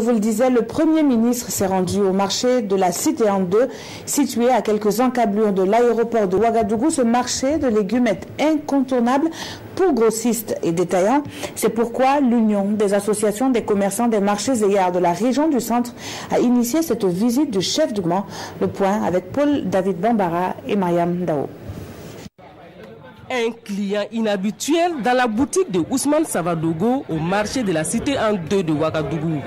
Vous le disiez, le Premier ministre s'est rendu au marché de la Cité en 2, situé à quelques encablures de l'aéroport de Ouagadougou. Ce marché de légumes est incontournable pour grossistes et détaillants. C'est pourquoi l'Union des associations des commerçants des marchés et gares de la région du centre a initié cette visite du chef du gouvernement. Le point avec Paul-David Bambara et Mariam Dao. Un client inhabituel dans la boutique de Ousmane Savadogo au marché de la Cité en 2 de Ouagadougou.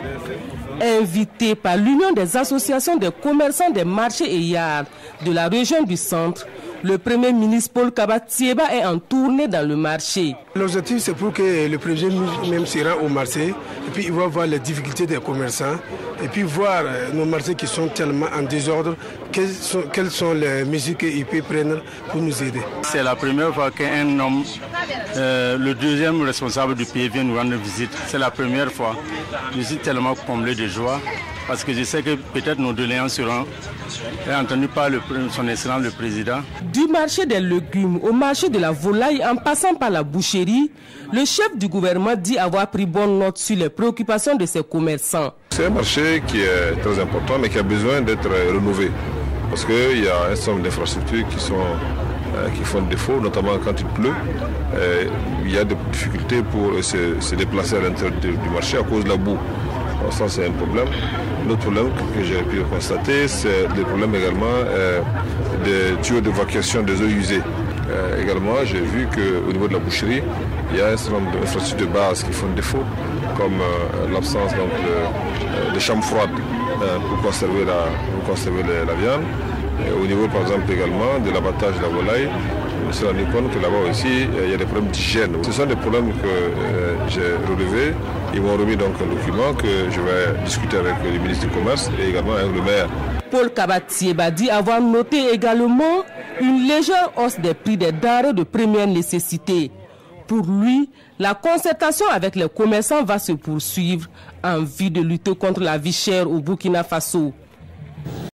Invité par l'Union des associations des commerçants des marchés et yards de la région du centre, le Premier ministre Paul Kabatieba est en tournée dans le marché. L'objectif, c'est pour que le Premier ministre même se rende au marché et puis il va voir les difficultés des commerçants et puis voir nos marchés qui sont tellement en désordre, quelles sont les mesures qu'il peut prendre pour nous aider. C'est la première fois qu'un homme, le deuxième responsable du pays vient nous rendre visite. C'est la première fois. Je suis tellement comblé de joie parce que je sais que peut-être nos doléances seront entendues par son Excellence le Président. Du marché des légumes au marché de la volaille en passant par la boucherie, le chef du gouvernement dit avoir pris bonne note sur les préoccupations de ses commerçants. C'est un marché qui est très important mais qui a besoin d'être rénové parce qu'il y a un certain nombre d'infrastructures qui font défaut, notamment quand il pleut. Il y a des difficultés pour se déplacer à l'intérieur du marché à cause de la boue. Alors ça, c'est un problème. L'autre problème que j'ai pu constater, c'est le problème également des tuyaux d'évacuation des eaux usées. Également, j'ai vu qu'au niveau de la boucherie, il y a un certain nombre d'infrastructures de base qui font défaut, comme l'absence de chambres froides pour conserver la viande. Et au niveau, par exemple, également de l'abattage de la volaille, je me suis rendu compte que là-bas aussi, il y a des problèmes d'hygiène. Ce sont des problèmes que j'ai relevés. Ils m'ont remis donc un document que je vais discuter avec le ministre du Commerce et également avec le maire. Paul Kabatieba dit avoir noté également une légère hausse des prix des denrées de première nécessité. Pour lui, la concertation avec les commerçants va se poursuivre en vue de lutter contre la vie chère au Burkina Faso.